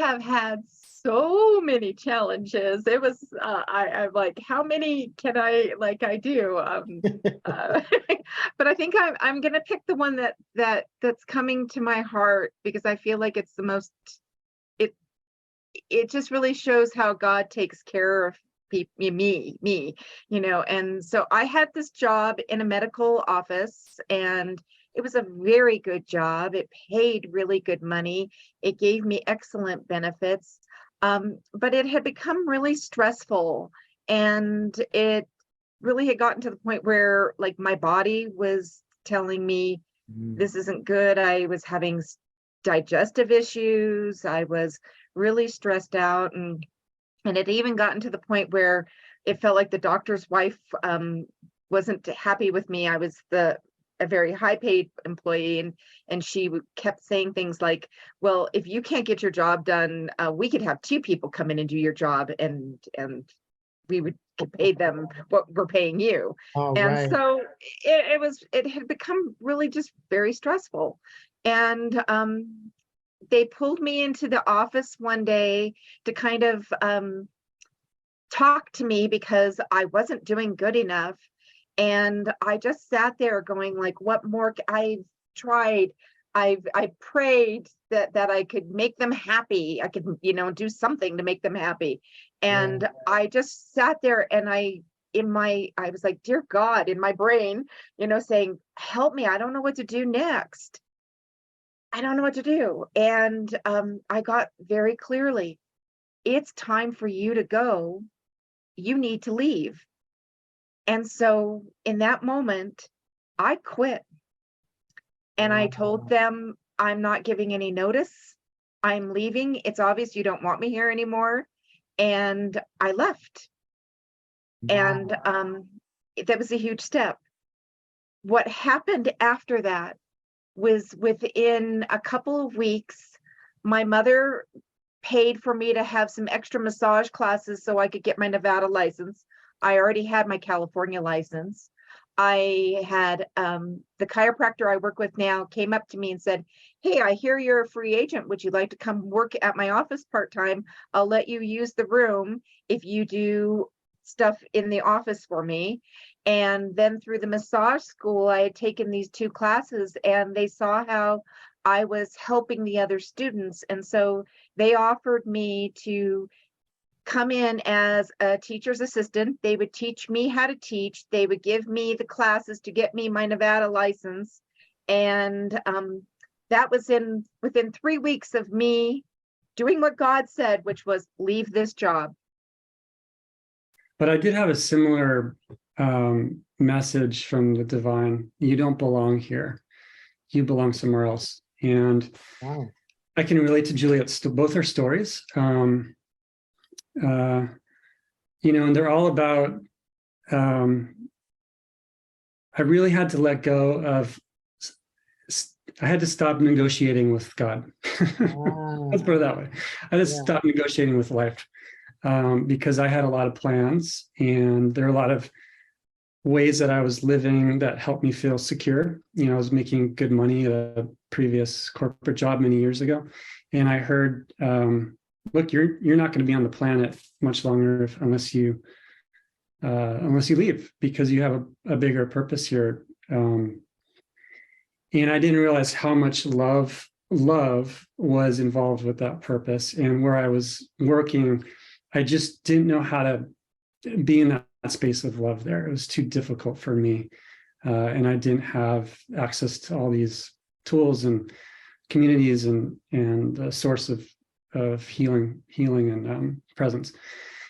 have had so many challenges. It was I'm like, how many can I do? But I think I'm gonna pick the one that's coming to my heart, because I feel like it's the most, it it just really shows how God takes care of me, and so I had this job in a medical office, and it was a very good job. It paid really good money. It gave me excellent benefits. But it had become really stressful, and it really had gotten to the point where, like, my body was telling me this isn't good. I was having digestive issues. I was really stressed out, and it even gotten to the point where it felt like the doctor's wife wasn't happy with me. I was a very high paid employee, and she kept saying things like, well, if you can't get your job done, we could have two people come in and do your job, and we would pay them what we're paying you. Oh, And right. so it had become really just very stressful. And they pulled me into the office one day to kind of talk to me because I wasn't doing good enough. And I just sat there going, like, what more? I've tried, I prayed that I could make them happy. I could, do something to make them happy. And Yeah. I just sat there, and I was like, dear God, in my brain, saying, help me. I don't know what to do next. I don't know what to do. And I got very clearly, it's time for you to go. You need to leave. And so in that moment, I quit, and I told Wow. them, I'm not giving any notice. I'm leaving. It's obvious you don't want me here anymore. And I left. And Wow. that was a huge step. What happened after that was, within a couple of weeks, my mother paid for me to have some extra massage classes so I could get my Nevada license. I already had my California license. I had the chiropractor I work with now came up to me and said, hey, I hear you're a free agent. Would you like to come work at my office part-time? I'll let you use the room if you do stuff in the office for me. And then through the massage school, I had taken these two classes, and they saw how I was helping the other students. And so they offered me to come in as a teacher's assistant. They would teach me how to teach. They would give me the classes to get me my Nevada license. And that was within 3 weeks of me doing what God said, which was leave this job. But I did have a similar message from the divine. You don't belong here. You belong somewhere else. And Wow. I can relate to Juliette's, both her stories. And they're all about, I really had to let go of, I had to stop negotiating with God. Wow. Let's put it that way. I just Yeah. stopped negotiating with life because I had a lot of plans, and there are a lot of ways that I was living that helped me feel secure. I was making good money at a previous corporate job many years ago. And I heard, look, you're not going to be on the planet much longer unless you leave, because you have a bigger purpose here. And I didn't realize how much love was involved with that purpose. And where I was working, I just didn't know how to be in that space of love there. It was too difficult for me. And I didn't have access to all these tools and communities and the source of healing and presence.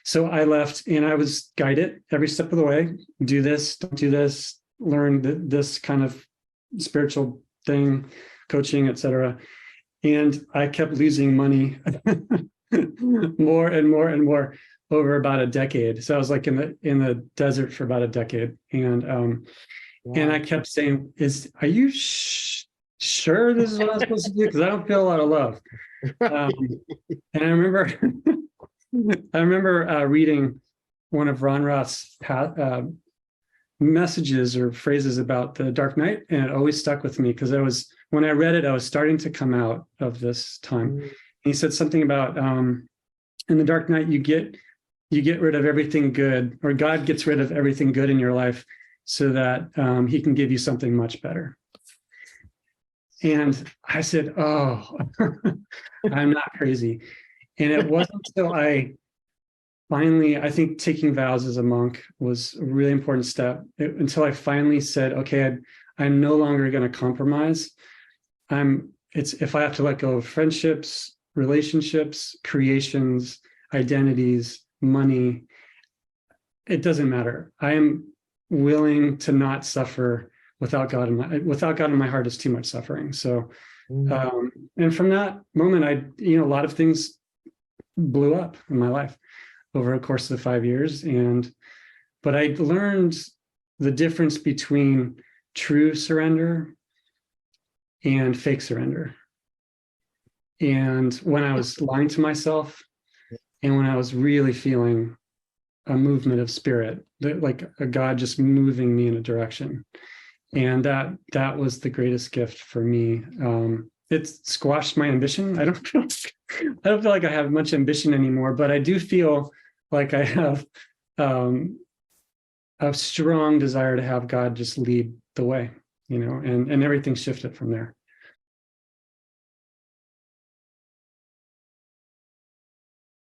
So I left, and I was guided every step of the way. Do this, don't do this, learn this kind of spiritual thing, coaching, etc. And I kept losing money more and more and more over about a decade. So I was like in the desert for about a decade. And and I kept saying, are you sure this is what I'm supposed to do? Because I don't feel a lot of love. And I remember reading one of Ron Roth's messages or phrases about the Dark Night, and it always stuck with me, because when I read it, I was starting to come out of this time. He said something about in the dark night, you get rid of everything good, or God gets rid of everything good in your life so that he can give you something much better. And I said, oh, I'm not crazy. And it wasn't until I finally, I think taking vows as a monk was a really important step, until I finally said, okay, I'm no longer going to compromise. If I have to let go of friendships, relationships, creations, identities, money, it doesn't matter. I am willing to not suffer without God in my heart is too much suffering. So, and from that moment, a lot of things blew up in my life over a course of 5 years. But I learned the difference between true surrender and fake surrender. And when I was lying to myself, and when I was really feeling a movement of spirit, like a God just moving me in a direction. And that was the greatest gift for me. It squashed my ambition. I don't feel like I have much ambition anymore, but I do feel like I have a strong desire to have God just lead the way, and everything shifted from there.